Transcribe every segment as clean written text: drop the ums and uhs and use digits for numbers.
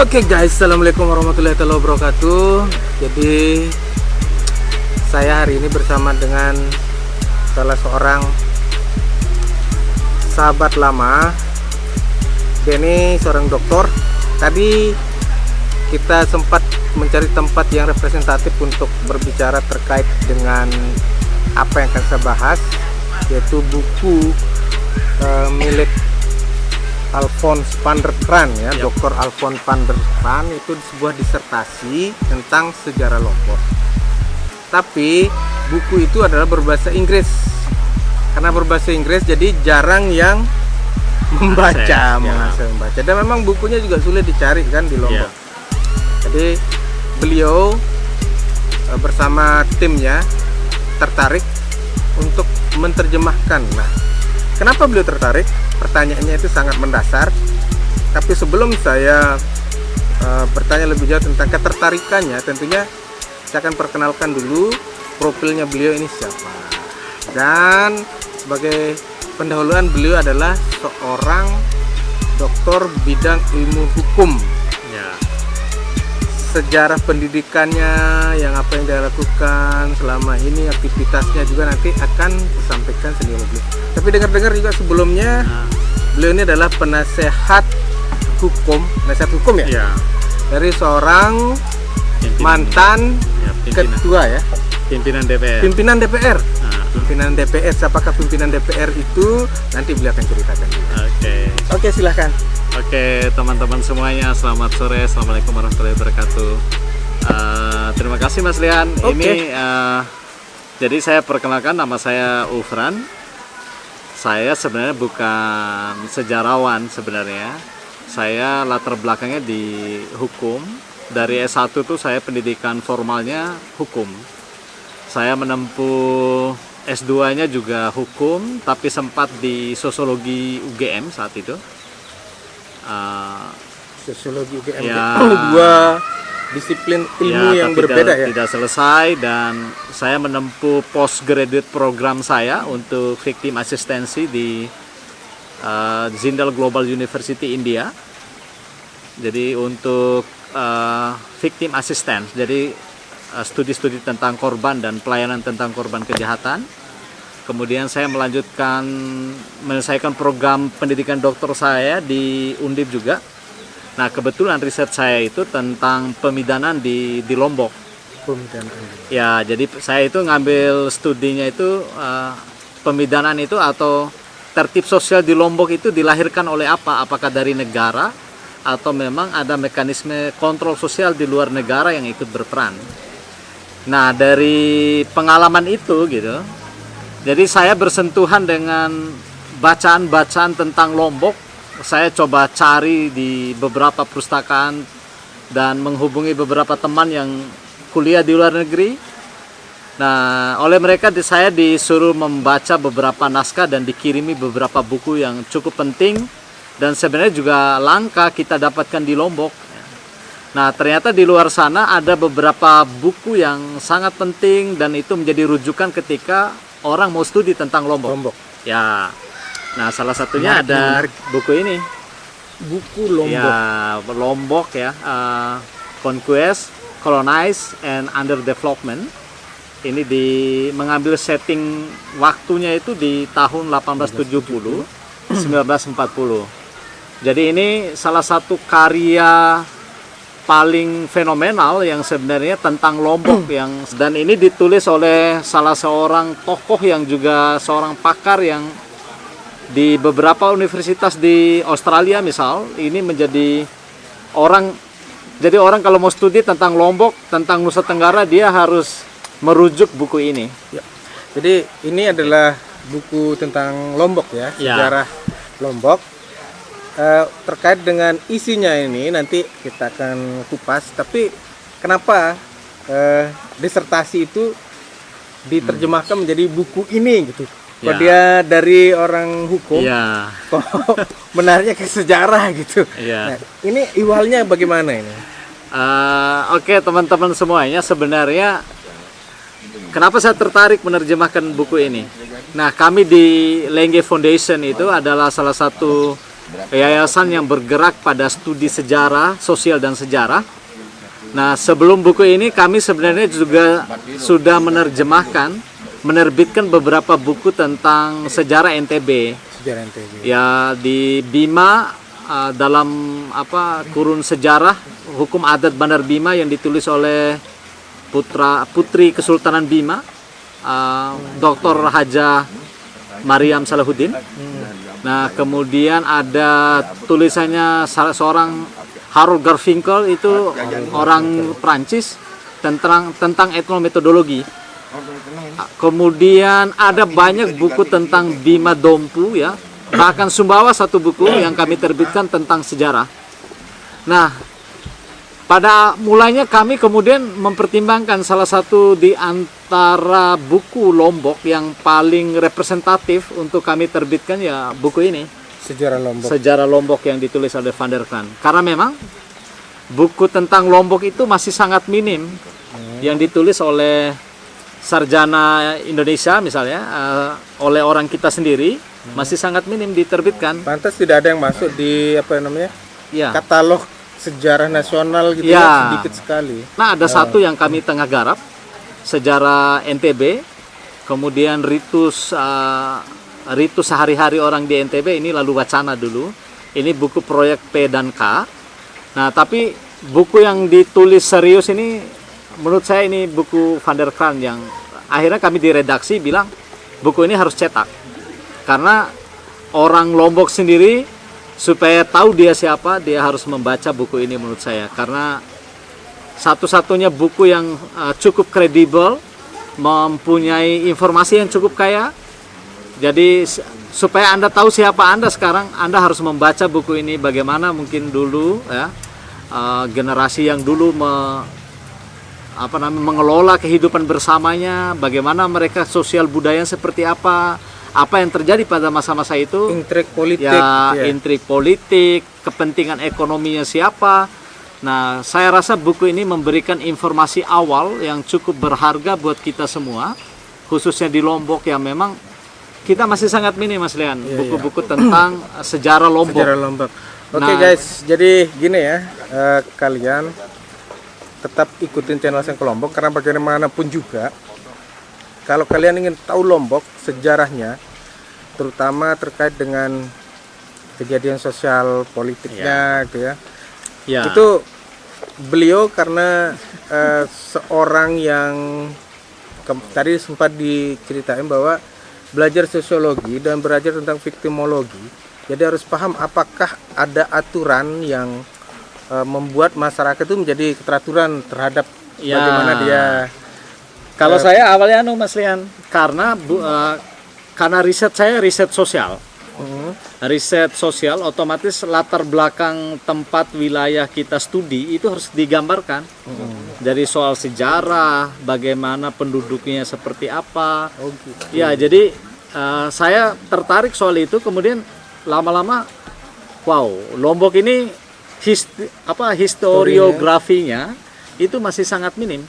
Oke guys, assalamualaikum warahmatullahi wabarakatuh. Jadi saya hari ini bersama dengan salah seorang sahabat lama. Dia ini seorang dokter. Tadi kita sempat mencari tempat yang representatif untuk berbicara terkait dengan apa yang akan saya bahas, yaitu buku milik Alfons van der Kraan ya, Dr. Alfons van der Kraan. Itu sebuah disertasi tentang sejarah Lombok. Tapi buku itu adalah berbahasa Inggris. Karena berbahasa Inggris jadi jarang yang membaca, membaca. Dan memang bukunya juga sulit dicari kan di Lombok. Jadi beliau bersama timnya tertarik untuk menerjemahkan. Nah, kenapa beliau tertarik? Pertanyaannya itu sangat mendasar. Tapi sebelum saya bertanya lebih jauh tentang ketertarikannya, tentunya saya akan perkenalkan dulu profilnya beliau ini siapa. Dan sebagai pendahuluan, beliau adalah seorang doktor bidang ilmu hukum. Sejarah pendidikannya, yang apa yang dia lakukan selama ini, aktivitasnya juga nanti akan disampaikan sendiri beliau. Tapi dengar-dengar juga sebelumnya beliau ini adalah penasehat hukum ya? Dari seorang mantan ketua ya, pimpinan DPR. Pimpinan DPR. Siapakah pimpinan DPR itu? Nanti beliau akan ceritakan. Oke, silahkan. Oke, teman-teman semuanya, selamat sore. Assalamualaikum warahmatullahi wabarakatuh. Terima kasih Mas Lian. Ini jadi saya perkenalkan, nama saya Ufran. Saya sebenarnya bukan sejarawan sebenarnya. Saya latar belakangnya di hukum. Dari S1 tuh saya pendidikan formalnya hukum. Saya menempuh S2-nya juga hukum, tapi sempat di sosiologi UGM saat itu. Sosiologi UGM dua disiplin ilmu yang berbeda ya. Tidak selesai, dan saya menempuh postgraduate program saya untuk victim asistensi di Jindal Global University India. Jadi untuk victim assistance, jadi studi-studi tentang korban dan pelayanan tentang korban kejahatan. Kemudian saya menyelesaikan program pendidikan dokter saya di Undip juga. Nah, kebetulan riset saya itu tentang pemidanan di Lombok. Ya, jadi saya itu ngambil studinya itu pemidanan itu atau tertib sosial di Lombok itu dilahirkan oleh apa? Apakah dari negara atau memang ada mekanisme kontrol sosial di luar negara yang ikut berperan? Nah, dari pengalaman itu gitu, jadi saya bersentuhan dengan bacaan-bacaan tentang Lombok. Saya coba cari di beberapa perpustakaan dan menghubungi beberapa teman yang kuliah di luar negeri. Nah, oleh mereka saya disuruh membaca beberapa naskah dan dikirimi beberapa buku yang cukup penting dan sebenarnya juga langka kita dapatkan di Lombok. Nah, ternyata di luar sana ada beberapa buku yang sangat penting dan itu menjadi rujukan ketika orang mau studi tentang Lombok. Ya. Nah, salah satunya menarik. Buku ini. Buku Lombok. Ya, Lombok ya. Conquest, Colonize, and Underdevelopment. Ini mengambil setting waktunya itu di tahun 1870, 1940. Jadi ini salah satu karya paling fenomenal yang sebenarnya tentang Lombok dan ini ditulis oleh salah seorang tokoh yang juga seorang pakar yang di beberapa universitas di Australia misal. Ini menjadi orang kalau mau studi tentang Lombok, tentang Nusa Tenggara, dia harus merujuk buku ini. Ya. Jadi ini adalah buku tentang Lombok ya, sejarah Lombok. Terkait dengan isinya ini nanti kita akan kupas, tapi kenapa disertasi itu diterjemahkan menjadi buku ini gitu? Kok dia dari orang hukum, kok menariknya ke sejarah gitu? Nah, ini iwalnya bagaimana ini? Oke, teman-teman semuanya, sebenarnya kenapa saya tertarik menerjemahkan buku ini? Nah, kami di Lengge Foundation itu adalah salah satu yayasan yang bergerak pada studi sejarah, sosial dan sejarah. Nah, sebelum buku ini kami sebenarnya juga sudah menerbitkan beberapa buku tentang sejarah NTB. Sejarah NTB. Ya, di Bima dalam kurun sejarah hukum adat Bandar Bima yang ditulis oleh putri Kesultanan Bima, Dr. Haja Mariam Salahuddin. Nah, kemudian ada tulisannya seorang Harold Garfinkel, itu orang Prancis, tentang etnometodologi. Kemudian ada banyak buku tentang Bima Dompu ya. Bahkan Sumbawa satu buku yang kami terbitkan tentang sejarah. Nah, pada mulanya kami kemudian mempertimbangkan salah satu di antara buku Lombok yang paling representatif untuk kami terbitkan ya buku ini. Sejarah Lombok. Sejarah Lombok yang ditulis oleh Van der Kran. Karena memang buku tentang Lombok itu masih sangat minim yang ditulis oleh sarjana Indonesia misalnya, oleh orang kita sendiri. Masih sangat minim diterbitkan. Pantas tidak ada yang masuk di Ya. katalog sejarah nasional gitu Ya. sedikit sekali. Nah, ada satu yang kami tengah garap, sejarah NTB, kemudian ritus sehari-hari orang di NTB, ini lalu wacana dulu. Ini buku proyek P dan K. Nah, tapi buku yang ditulis serius ini menurut saya ini buku Van der Kran yang akhirnya kami di redaksi bilang buku ini harus cetak. Karena orang Lombok sendiri supaya tahu dia siapa, dia harus membaca buku ini menurut saya. Karena satu-satunya buku yang cukup kredibel, mempunyai informasi yang cukup kaya. Jadi supaya Anda tahu siapa Anda sekarang, Anda harus membaca buku ini. Bagaimana mungkin dulu ya, generasi yang dulu mengelola kehidupan bersamanya, bagaimana mereka sosial budaya seperti apa yang terjadi pada masa-masa itu, Intrik politik, intrik politik, kepentingan ekonominya siapa. Nah, saya rasa buku ini memberikan informasi awal yang cukup berharga buat kita semua, khususnya di Lombok yang memang kita masih sangat minim, Mas Lian, buku-buku tentang sejarah Lombok. Sejarah Lombok. Oke guys, jadi gini ya, kalian tetap ikutin channel Sengko Lombok karena bagaimanapun juga kalau kalian ingin tahu Lombok sejarahnya, terutama terkait dengan kejadian sosial politiknya gitu ya. Itu beliau karena seorang yang tadi sempat diceritain bahwa belajar sosiologi dan belajar tentang viktimologi, jadi harus paham apakah ada aturan yang membuat masyarakat itu menjadi keteraturan terhadap bagaimana dia. Kalau saya awalnya Mas Lian, karena riset saya riset sosial. Riset sosial otomatis latar belakang tempat wilayah kita studi itu harus digambarkan. Dari soal sejarah, bagaimana penduduknya seperti apa. Ya, jadi saya tertarik soal itu, kemudian lama-lama wow, Lombok ini historiografinya itu masih sangat minim.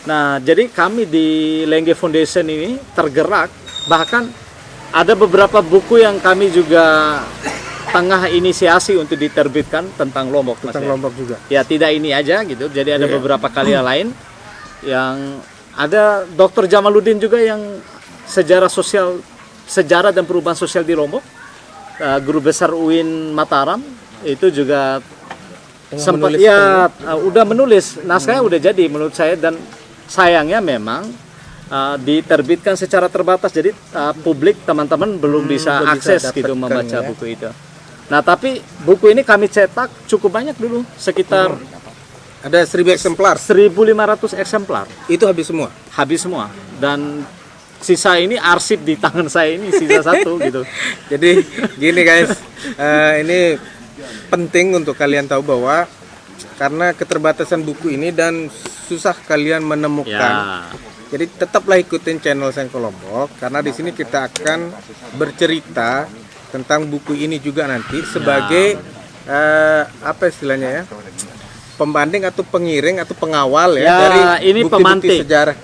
Nah, jadi kami di Lengge Foundation ini tergerak, bahkan ada beberapa buku yang kami juga tengah inisiasi untuk diterbitkan tentang Lombok. Tentang Lombok juga. Ya, tidak ini aja gitu. Jadi ada beberapa karya lain yang ada Dr. Jamaluddin juga yang sejarah dan perubahan sosial di Lombok. Guru besar UIN Mataram itu juga sempat udah menulis naskahnya, udah jadi menurut saya, dan sayangnya memang diterbitkan secara terbatas, jadi publik teman-teman belum bisa akses gitu membaca buku itu. Nah, tapi buku ini kami cetak cukup banyak dulu, sekitar ada 1000 eksemplar, 1.500 eksemplar. Itu habis semua. Habis semua, dan sisa ini arsip di tangan saya ini sisa satu gitu. Jadi gini guys, ini penting untuk kalian tahu bahwa karena keterbatasan buku ini dan susah kalian menemukan. Jadi tetaplah ikutin channel Sengko Lombok karena di sini kita akan bercerita tentang buku ini juga nanti sebagai apa istilahnya ya? Pembanding atau pengiring atau pengawal dari ini bukti-bukti sejarah.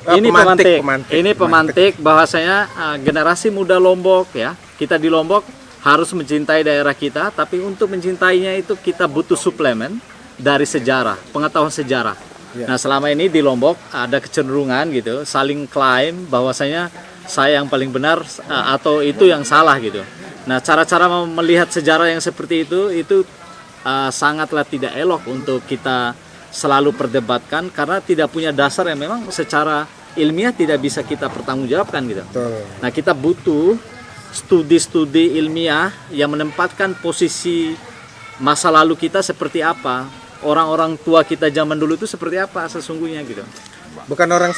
Ini pemantik bahwasanya generasi muda Lombok ya, kita di Lombok harus mencintai daerah kita, tapi untuk mencintainya itu kita butuh suplemen dari sejarah, pengetahuan sejarah. Ya. Nah, selama ini di Lombok ada kecenderungan gitu, saling klaim bahwasanya saya yang paling benar atau itu yang salah gitu. Nah, cara-cara melihat sejarah yang seperti itu sangatlah tidak elok untuk kita selalu perdebatkan karena tidak punya dasar yang memang secara ilmiah tidak bisa kita pertanggungjawabkan gitu. Betul. Nah, kita butuh studi-studi ilmiah yang menempatkan posisi masa lalu kita seperti apa, orang-orang tua kita zaman dulu itu seperti apa sesungguhnya gitu. Bukan orang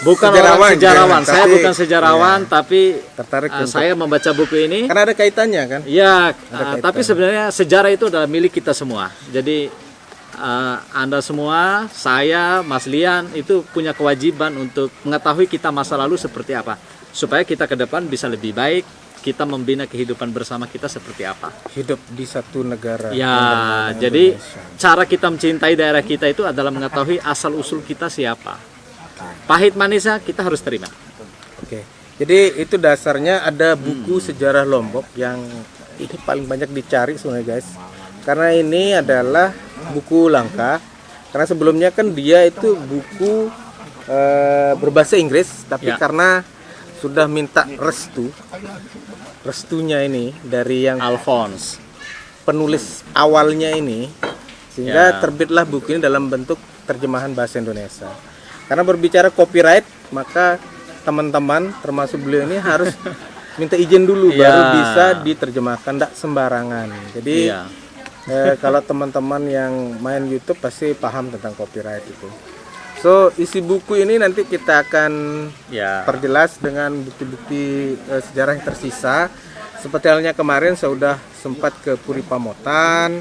Sejarawan. Saya tapi, bukan sejarawan, tapi tertarik saya membaca buku ini. Karena ada kaitannya kan? Ya, tapi sebenarnya sejarah itu adalah milik kita semua. Jadi Anda semua, saya, Mas Lian itu punya kewajiban untuk mengetahui kita masa lalu seperti apa, supaya kita ke depan bisa lebih baik. Kita membina kehidupan bersama kita seperti apa. Hidup di satu negara. Ya, jadi cara kita mencintai daerah kita itu adalah mengetahui asal usul kita siapa. Pahit manisnya kita harus terima. Oke. Jadi itu dasarnya ada buku sejarah Lombok yang ini paling banyak dicari sebenarnya guys. Karena ini adalah buku langka. Karena sebelumnya kan dia itu buku berbahasa Inggris, tapi karena sudah minta restunya ini dari yang Alphonse, penulis awalnya ini, sehingga terbitlah buku ini dalam bentuk terjemahan bahasa Indonesia. Karena berbicara copyright, maka teman-teman termasuk beliau ini harus minta izin dulu baru bisa diterjemahkan, tidak sembarangan. Jadi kalau teman-teman yang main YouTube pasti paham tentang copyright itu. So, isi buku ini nanti kita akan perjelas dengan bukti-bukti sejarah yang tersisa. Seperti halnya kemarin saya sudah sempat ke Puri Pamotan,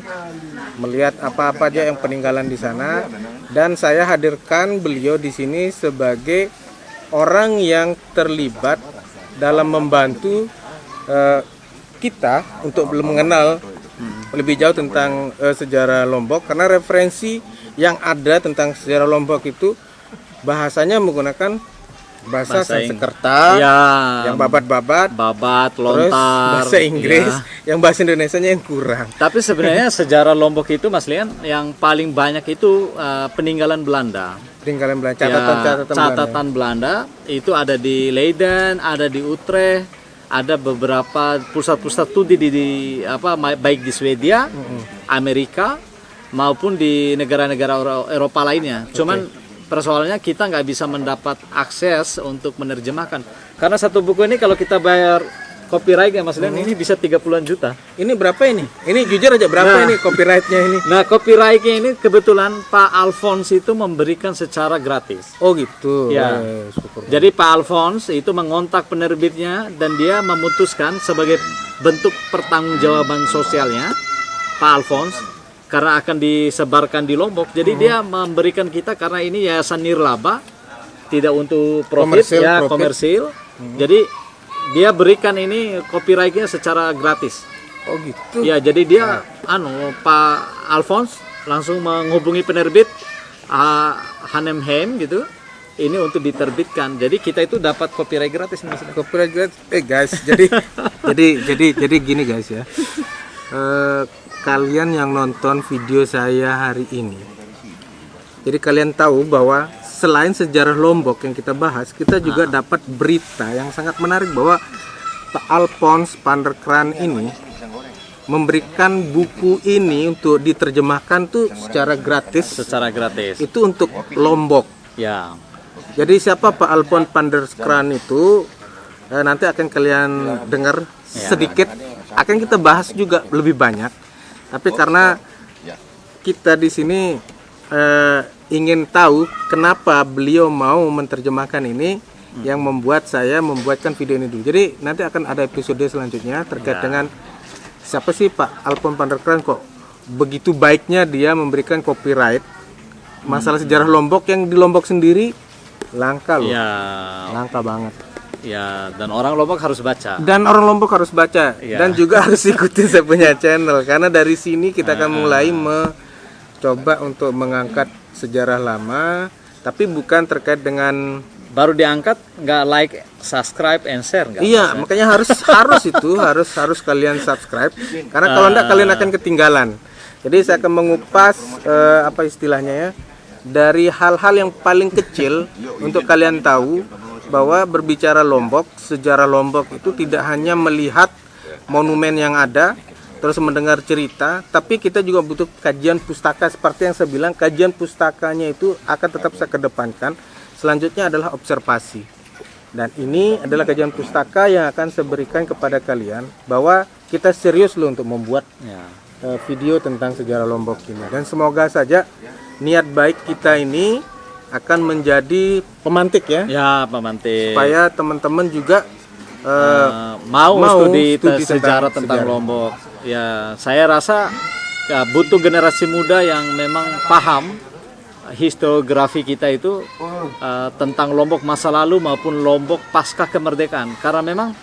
melihat apa-apa aja yang peninggalan di sana, dan saya hadirkan beliau di sini sebagai orang yang terlibat dalam membantu kita untuk mengenal lebih jauh tentang sejarah Lombok, karena referensi yang ada tentang sejarah Lombok itu bahasanya menggunakan bahasa Sanskerta yang babat-babat, lontar, terus bahasa Inggris yang bahasa Indonesianya yang kurang. Tapi sebenarnya sejarah Lombok itu, Mas Lian, yang paling banyak itu peninggalan Belanda. Peninggalan Belanda, catatan Belanda itu ada di Leiden, ada di Utrecht, ada beberapa pusat-pusat studi baik di Swedia, Amerika, maupun di negara-negara Eropa lainnya. Cuman persoalannya kita nggak bisa mendapat akses untuk menerjemahkan. Karena satu buku ini kalau kita bayar copyright ya Mas Lian, ini bisa 30-an juta. Ini berapa ini? Ini jujur aja berapa ini copyrightnya ini? Nah, copyrightnya ini kebetulan Pak Alphonse itu memberikan secara gratis. Oh gitu. Ya. Jadi Pak Alphonse itu mengontak penerbitnya dan dia memutuskan sebagai bentuk pertanggungjawaban sosialnya Pak Alphonse, karena akan disebarkan di Lombok, jadi dia memberikan kita, karena ini yayasan nirlaba, tidak untuk profit, komersil. Jadi dia berikan ini copyrightnya secara gratis. Oh gitu. Ya, jadi dia Pak Alphonse langsung menghubungi penerbit Hanemheim gitu. Ini untuk diterbitkan. Jadi kita itu dapat copyright gratis. Copyright gratis. Guys, jadi gini guys ya. Kalian yang nonton video saya hari ini, jadi kalian tahu bahwa selain sejarah Lombok yang kita bahas, kita juga dapat berita yang sangat menarik bahwa Pak Alphonse van der Kraan ini memberikan buku ini untuk diterjemahkan tuh secara gratis. Itu untuk Lombok. Ya. Jadi siapa Pak Alphonse van der Kraan itu nanti akan kalian dengar sedikit. Akan kita bahas juga lebih banyak. Tapi karena kita di sini ingin tahu kenapa beliau mau menerjemahkan ini, yang membuat saya membuatkan video ini dulu. Jadi nanti akan ada episode selanjutnya terkait dengan siapa sih Pak Alphonse van der Kraan, kok begitu baiknya dia memberikan copyright masalah sejarah Lombok yang di Lombok sendiri langka loh. Langka banget. Ya, dan orang Lombok harus baca. Dan juga harus ikuti saya punya channel, karena dari sini kita akan mulai mencoba untuk mengangkat sejarah lama, tapi bukan terkait dengan baru diangkat nggak like, subscribe, and share nggak? Iya, makanya harus kalian subscribe karena kalau enggak kalian akan ketinggalan. Jadi saya akan mengupas apa istilahnya ya, dari hal-hal yang paling kecil untuk kalian tahu bahwa berbicara Lombok, sejarah Lombok itu tidak hanya melihat monumen yang ada terus mendengar cerita, tapi kita juga butuh kajian pustaka. Seperti yang saya bilang, kajian pustakanya itu akan tetap saya kedepankan. Selanjutnya adalah observasi. Dan ini adalah kajian pustaka yang akan saya berikan kepada kalian bahwa kita serius loh untuk membuat video tentang sejarah Lombok ini. Dan semoga saja niat baik kita ini akan menjadi pemantik ya. Ya, pemantik. Supaya teman-teman juga mau studi sejarah tentang Lombok. Ya, saya rasa ya, butuh generasi muda yang memang paham historiografi kita itu tentang Lombok masa lalu maupun Lombok pasca kemerdekaan. Karena memang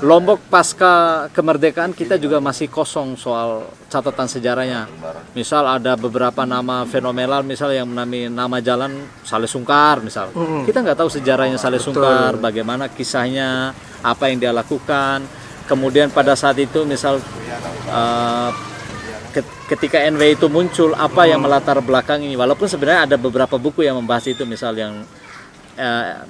Lombok pasca kemerdekaan kita juga masih kosong soal catatan sejarahnya. Misal ada beberapa nama fenomenal, misal yang nama jalan Saleh Sungkar misal. Kita nggak tahu sejarahnya Saleh Sungkar, bagaimana kisahnya, apa yang dia lakukan. Kemudian pada saat itu misal ketika NW itu muncul, apa yang melatar belakangi. Walaupun sebenarnya ada beberapa buku yang membahas itu, misal yang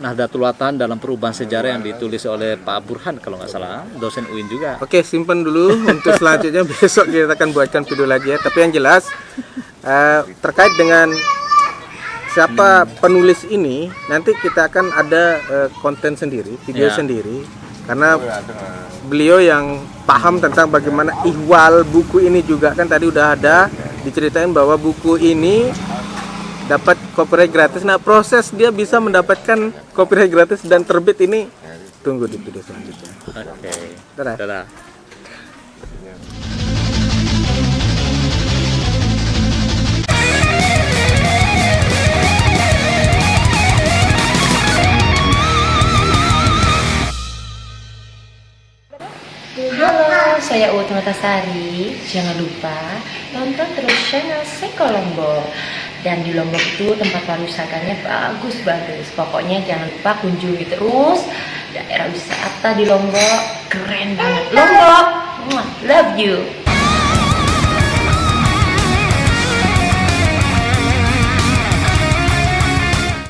Nahdlatul Watan dalam perubahan sejarah yang ditulis oleh Pak Burhan kalau nggak salah, dosen UIN juga. Oke, simpen dulu untuk selanjutnya besok kita akan buatkan video lagi ya. Tapi yang jelas terkait dengan siapa penulis ini, nanti kita akan ada konten sendiri, video sendiri. Karena beliau yang paham tentang bagaimana ihwal buku ini juga kan tadi udah ada diceritain bahwa buku ini dapat copyright gratis. Nah, proses dia bisa mendapatkan copyright gratis dan terbit ini tunggu di video selanjutnya. Oke. Dadah. Dadah. Halo, saya Uut Matasari. Jangan lupa tonton terus channel Seko Lombok. Dan di Lombok itu tempat pariwisatanya bagus-bagus. Pokoknya jangan lupa kunjungi terus daerah wisata di Lombok. Keren banget Lombok. Love you.